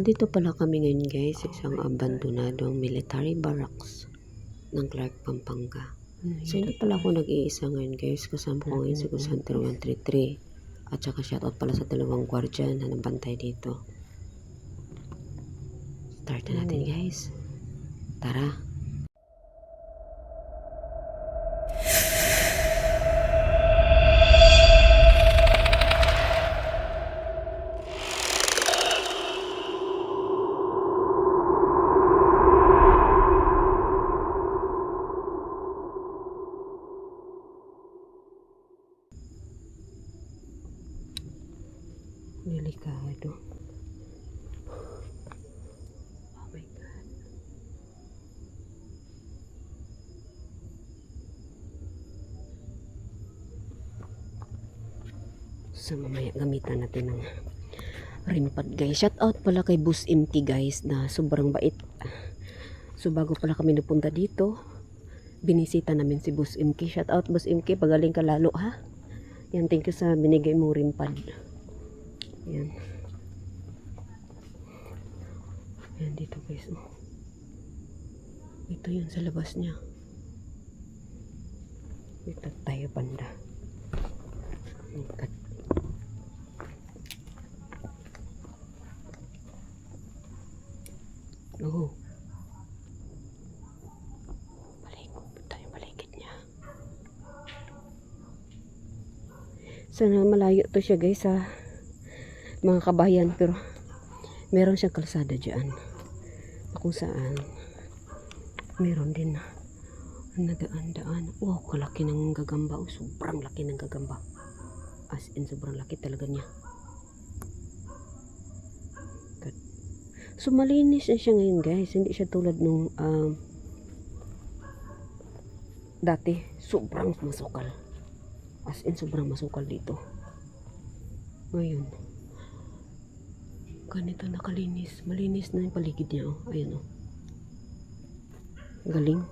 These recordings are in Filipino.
Dito pala kami ngayon guys, sa isang abandonadong military barracks ng Clark, Pampanga. So hindi pala ako nag-iisa ngayon guys, kasama ko ngayon si Ghost Hunter 133. At saka shoutout pala sa dalawang gwardiya na nabantay dito. Start na natin guys. Tara! Delikado. Oh my God. So mamaya gamitan natin ng rimpad guys. Shout out pala kay Boss MT guys na sobrang bait. So bago pala kami napunta dito, binisita namin si Boss MK. Shout out Boss MK, pagaling ka lalo ha. Yan, thank you sa binigay mo rimpad. Yan. Yan dito guys. Oh. Ito yun sa labas niya. Ito tayo banda. Ikat. Oh. Baligid niya. Sana malayo to siya guys sa mga kabayan, pero meron siyang kalsada dyan kung saan meron din na daan. Wow, kalaki ng gagamba. Sobrang laki ng gagamba, as in sobrang laki talaga niya. So malinis na siya ngayon guys, hindi siya tulad nung dati. Sobrang masukal, as in sobrang masukal dito. Ngayon ganito nakalinis, malinis na yung paligid niya. Oh, ayan oh, galing.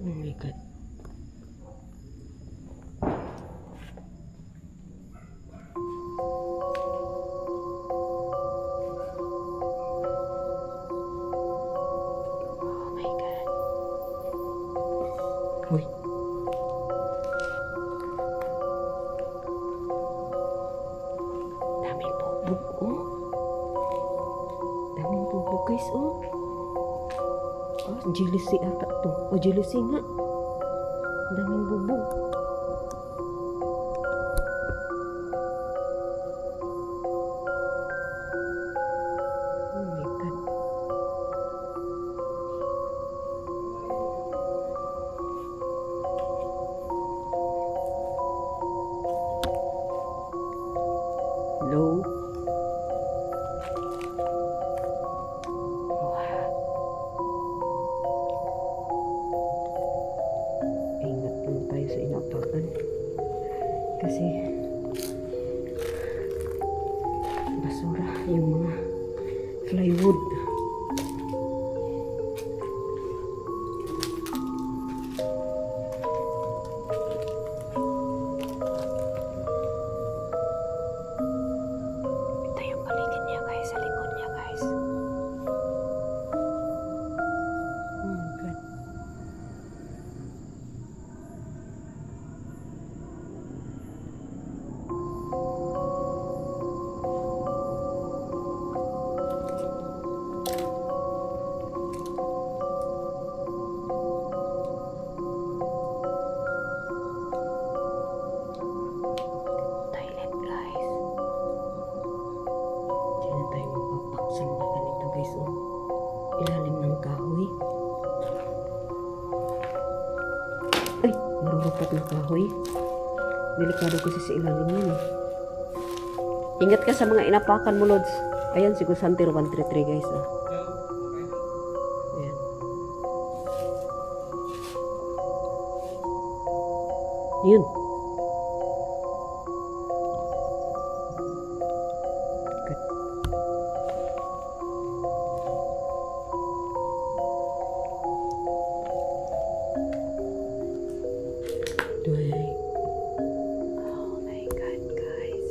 Oh my God. Uy. Daming bubog, oh. Daming bubog, guys, oh. Oh, jealousy ata to. Oh, jealousy nga. Daming bubog. Oh my God. Hello? Wow. Ingat lang tayo sa inapakan. Kasi basura yung mga plywood. Ito yung paligid niya guys, sa likod niya guys. Oh my God. Toilet guys. Hindi na tayo magpapaksan na ganito guys. Oh. Ilalim ng kahoy. Ay, marurupot na kahoy. Delikado kasi sa ilalim yan eh. Ingat ka sa mga inapakan mo, Lods. Ayan, si Ghost Hunter 133 guys. Oh. Ayan. Yun. Good. Ay. Oh my God, guys.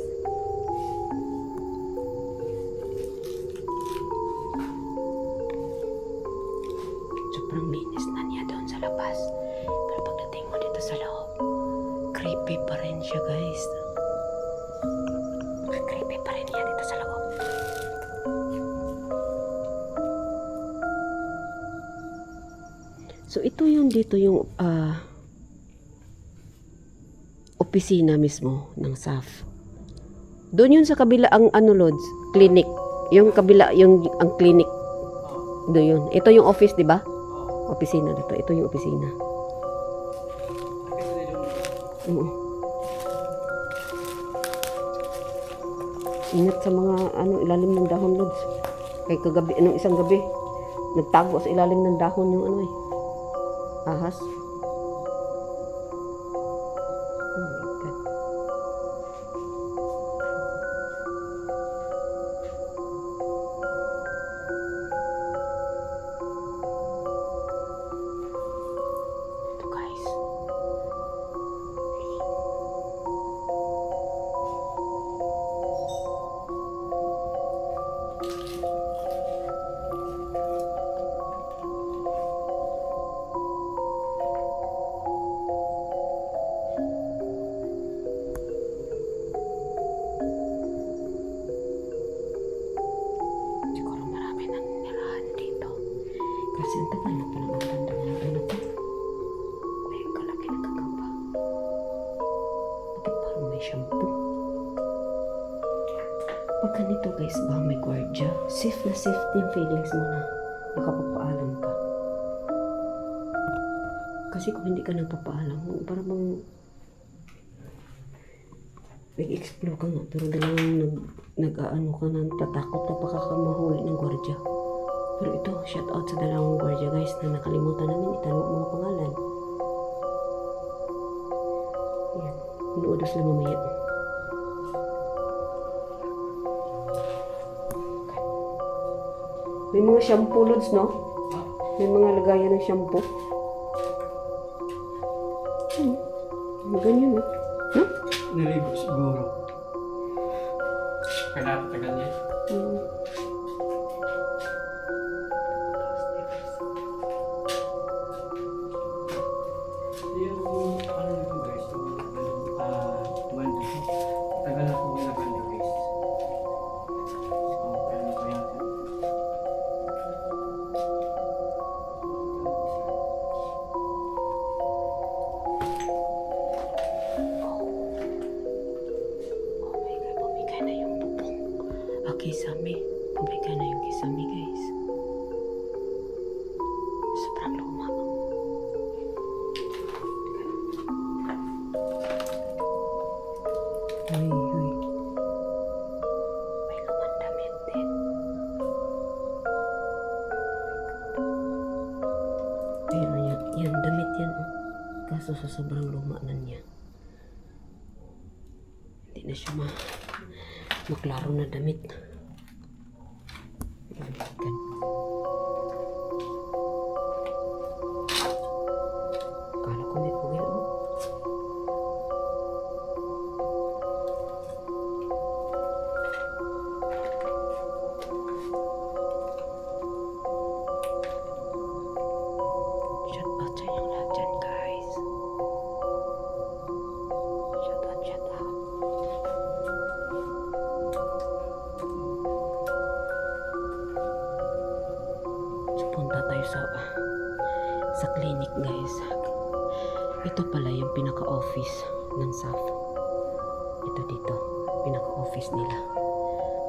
Sobrang linis na niya doon sa labas. Pero pagdating mo dito sa loob, creepy pa rin siya, guys. Creepy pa rin niya dito sa loob. So, ito yung dito yung opisina mismo ng SAF. Doon yun sa kabila ang Lods, clinic. Yung kabila, yung ang clinic. Doon yun. Ito yung office, di ba? Opisina dito. Ito yung opisina. Ingat sa mga ilalim ng dahon, Lods. Kay kagabi, isang gabi, nagtago sa ilalim ng dahon yung ahas. Oh my God. Ito, guys. Siguro marami nang nirahan dito. Kasi ang tagal na palang ang ganda ng na to. May kalaki na kakamba. Bakit parang may shampoo? Pag ganito guys, ba may gwardiya, safe na safe yung feelings mo na nakapagpaalam ka. Kasi kung hindi ka nagpapaalam, parang bang nag-explore ka nga, pero dalawang nag-aano ka na, tatakot na baka ka mahuli ng gwardiya. Pero ito, shout out sa dalawang gwardiya guys na nakalimutan namin itanong mga pangalan. Yan, nuod sila mamaya. May mga shampoo, Lods, no? May mga lagayan ng shampoo. Ganyan, no? Naligo siguro. Kaya tagal niya. Yung ano nito guys, bando. Tagal na po yung bando guys. So, ano kaya ito? Oh my God, pumigay na yung bubong. Kisame. Pumigay na yung kisame, guys. Sobrang luma. Uy, uy. May lumang damit din. Pero yan, damit yan. Kaso sa sobrang luma na niya. Hindi na siya maklaro na damit. Kala ko may pugil, oh. Shout out sa inyong lahat dyan, guys. Shout out, shout out. So, punta tayo sa clinic, guys. Ito pala yung pinaka-office ng SAF. Ito dito, pinaka-office nila.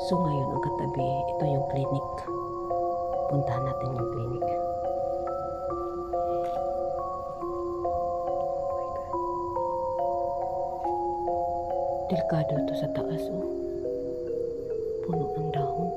So, ngayon, ang katabi, ito yung clinic. Puntahan natin yung clinic. Delikado ito sa taas, oh. Puno ng dahon.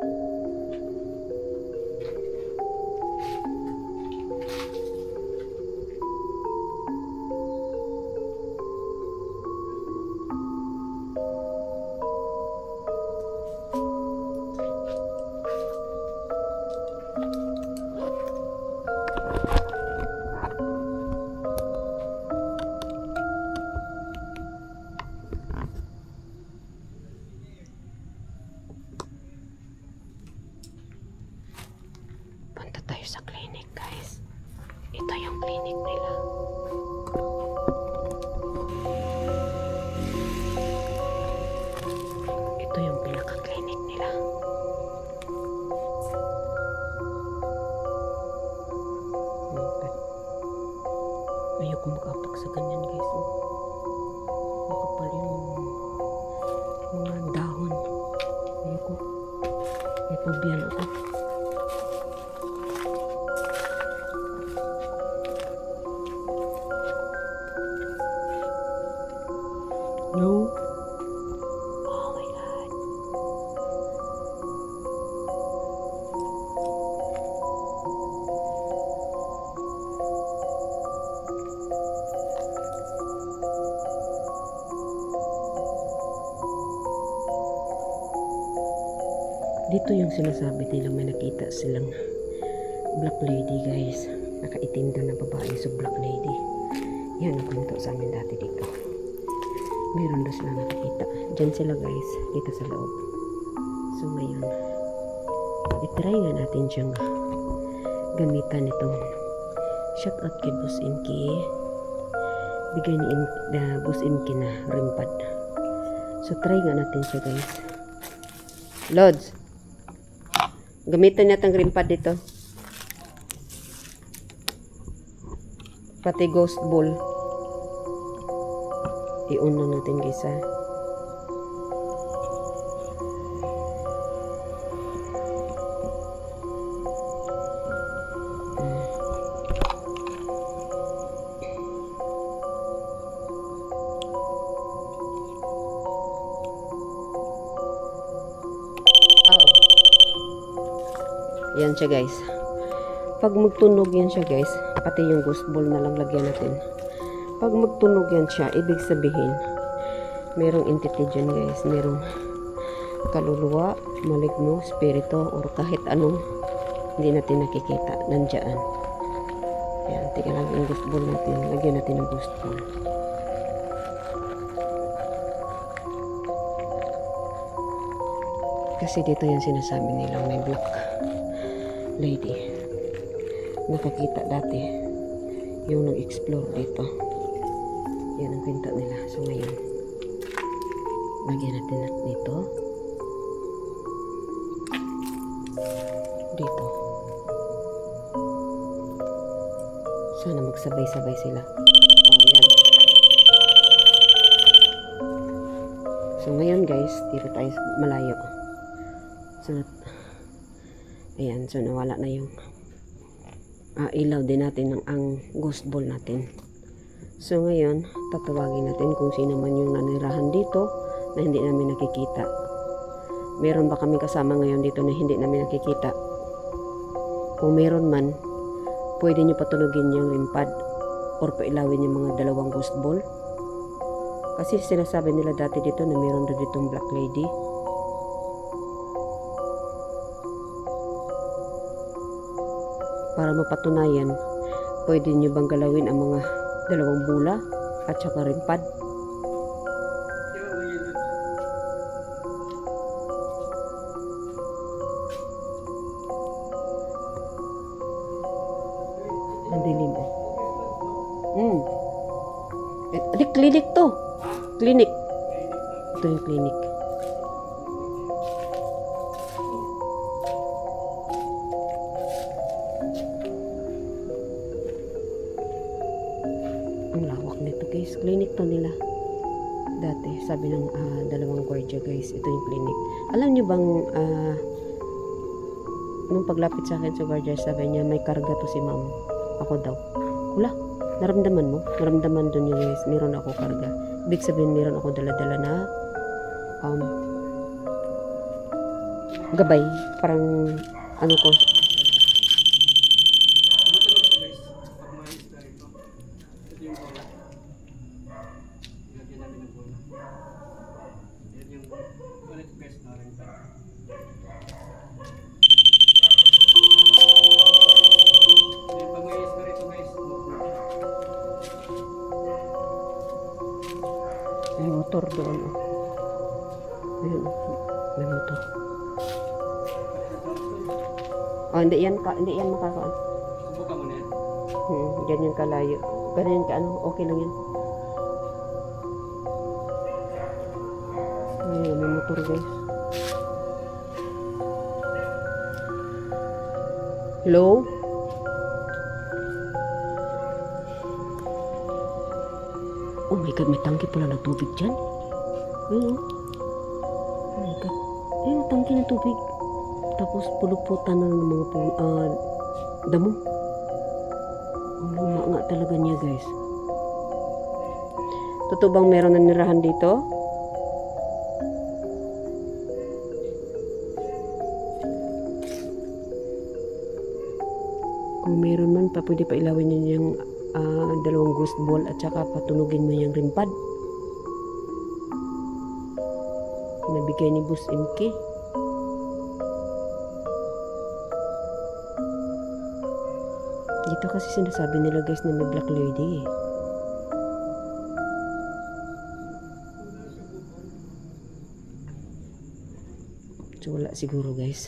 makapak sa ganyan guys. Oh. Makapal yung mga dahon. Ayoko. May pabiyan ako. No. Oh my God. Dito yung sinasabi nila may nakita silang black lady guys. Nakaitim doon na babae sa black lady. Yan ang kwento sa amin dati dito. Meron doon sila nakikita. Diyan sila guys, dito sa loob. So ngayon, itry nga natin siyang gamitan itong shout out kay Boss Imki. Bigay ni Boss Imki na rimpad. So try nga natin siya guys. Lods, gamitan natin rimpad dito. Pati ghost ball. I-on na natin guys ha. Yan siya guys. Pag magtunog yan siya guys, pati yung ghost ball na lang lagyan natin. Pag magtunog yan siya, ibig sabihin, merong entity dyan guys. Merong kaluluwa, maligno, spirito, or kahit anong hindi natin nakikita, nandyan. Yan, tika lang yung ghost ball natin. Lagyan natin ng ghost ball. Kasi dito yung sinasabi nilang may black lady. Nakakita dati yung nag-explore dito. Yan ang kwento nila. So ngayon, lagyan natin dito. Dito. Sana magsabay-sabay sila. Oh, yan. So ngayon guys, dito tayo malayo. So, ayan. So nawala na yung ilaw din natin ng ang ghost ball natin. So ngayon, tatawagin natin kung sino man yung nanirahan dito na hindi namin nakikita. Meron ba kami kasama ngayon dito na hindi namin nakikita? Kung meron man, pwede nyo patulugin yung rimpad or pailawin yung mga dalawang ghost ball. Kasi sinasabi nila dati dito na meron doon ditong black lady. Para mapatunayan, pwede nyo bang galawin ang mga dalawang bula at saka rimpad? Ang dilim oh. Di clinic to. Clinic. Ito yung clinic. Ang lawak nito guys. Clinic to nila. Dati, sabi ng dalawang gwardiya guys, ito yung clinic. Alam nyo bang nung paglapit sa akin sa gwardiya, sabi niya may karga to si ma'am. Ako daw. Wala. Naramdaman mo? Naramdaman doon yung guys. Meron ako karga. Ibig sabihin meron ako dala-dala na gabay. Parang ano ko. May motor doon. Ayun. May motor. Oh, hindi yan makakaan. Subukan mo na yan. Ganyan kalayo. Ganyan ka ano, okay lang yan. Ayun, may motor guys. Hello? Oh my God, may tangke pala ng tubig dyan. Ayun, oh. Oh my God. Ayun, tangke ng tubig. Tapos puluputan na ng mga damo. Ang luma nga talaga niya, guys. Totoo bang meron na nirahan dito? Kung meron man pa, pwede pa ilawin niyo yung dalawang ghost ball at saka patunugin mo yung rimpad. Nabigay ni Boss MK. Dito kasi sinasabi nila guys na may black lady eh. So wala siguro guys.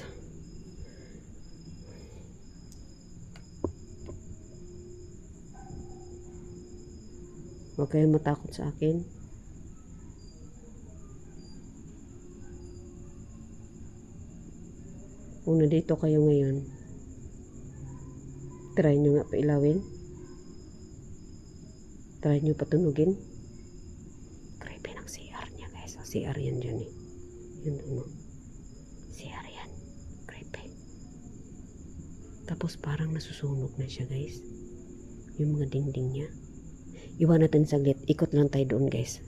Huwag kayong matakot sa akin. Kung nandito kayo ngayon, try nyo nga pailawin. Try nyo patunugin. Grabe ng CR niya guys. CR yan dyan eh. Yun ano. CR yan. Grabe. Tapos parang nasusunog na siya guys. Yung mga dingding niya. Iwan natin saglit. Ikot lang tayo doon guys.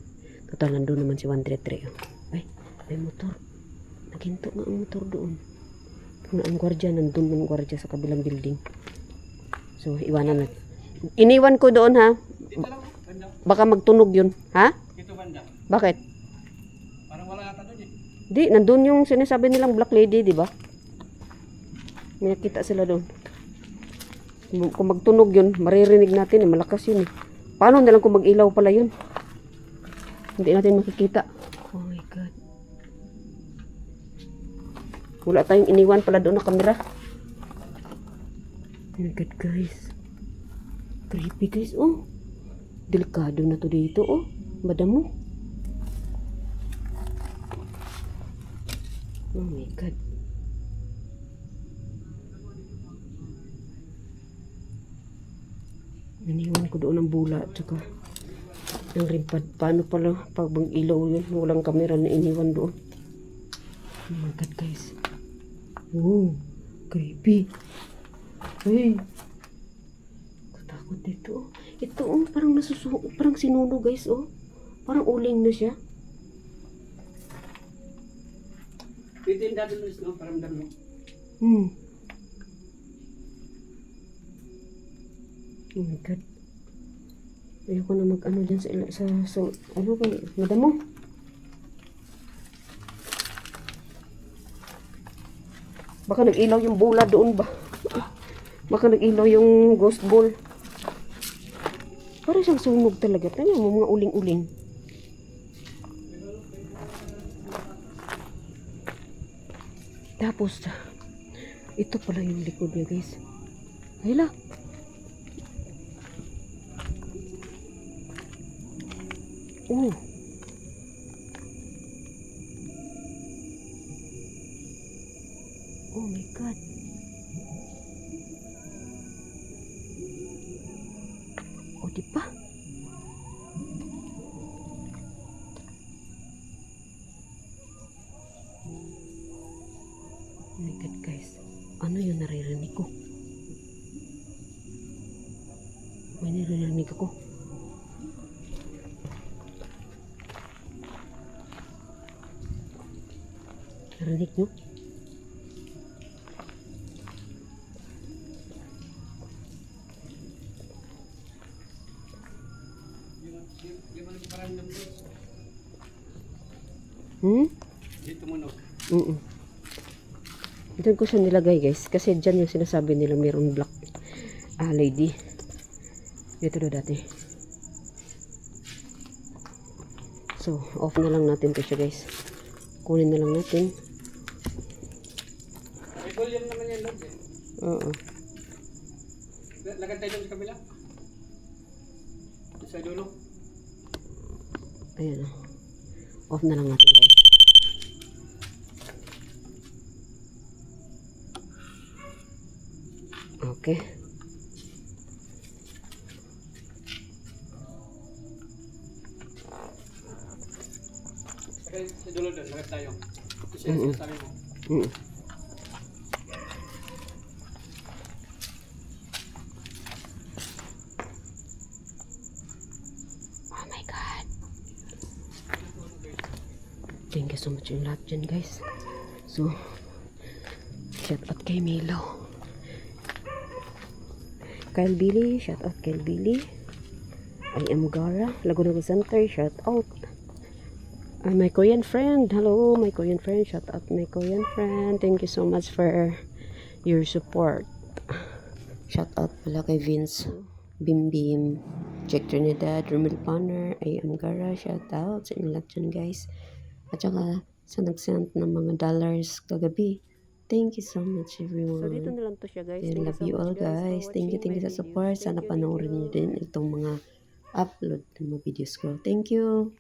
Total nandun naman si 133. Ay, may motor. Naginto nga ang motor doon. Kung ang gwardiya, nandun ang gwardiya sa kabilang building. So, iwanan natin. Iniwan ko doon ha. Dito lang, banda. Baka magtunog yun. Ha? Dito banda. Bakit? Parang wala yata doon eh. Di, nandun yung sinasabi nilang black lady, di ba? May nakita sila doon. Kung magtunog yun, maririnig natin eh. Malakas yun eh. Paano na lang kung mag-ilaw pala yun? Hindi natin makikita. Oh my God. Wala tayong iniwan pala doon na kamera. Oh my God guys. Creepy guys. Oh. Delikado na to dito. Oh. Madamo. Oh my God. Naniwan ko doon ang bula at saka ng rimpad. Paano pala pag mag-ilaw yun? Walang kamera na iniwan doon. Oh my God guys. Oh, creepy. Hey. Katakot dito. Ito oh, parang parang sinunog guys oh. Parang uling na siya. Pwede yung dati mo no? Parang dami. Oh my God. Ayoko na mag-ano dyan sa ano ba? Madamo. Baka nag-ilaw yung bola doon ba? Baka nag-ilaw yung ghost ball. Parang siyang sunog talaga. Tingnan mo mga uling-uling. Tapos, ito pala yung likod niya guys. Hala. Oh. Oh my God. Oh, di ba? Oh my God, guys. Ano yung naririnig ko? May naririnig ako. Narinig nyo? Dito mo no. Diyan ko siya nilagay guys. Kasi dyan yung sinasabi nila mayroong black lady. Dito na dati. So, off na lang natin to siya guys. Kunin na lang natin. May volume naman yan log eh. Oo. Lagad tayo doon sa kabila. Sa dulo. Ayan o. Off na lang natin guys. Okay. Kaya sa dulo doon, maganda tayo. Kasi sinasabi mo. Mm. Oh my God. Thank you so much yung lahat dyan, guys. So, shout out kay Milo. Kyle Billy, shout out Kyle Billy. I am Gara, Laguna Center, shout out. My Korean friend, hello, my Korean friend, shout out my Korean friend. Thank you so much for your support. Shout out pala kay Vince, Bim Bim, Jack Trinidad, Romel Panner, I am Gara, shout out sa inyo lahat dyan, guys. At saka sa nag-send ng mga dollars kagabi. Thank you so much, everyone. So, dito na lang to siya, guys. I love you all, guys. Thank you sa support. Sana panoorin niyo din itong mga upload ng mga videos ko. Thank you.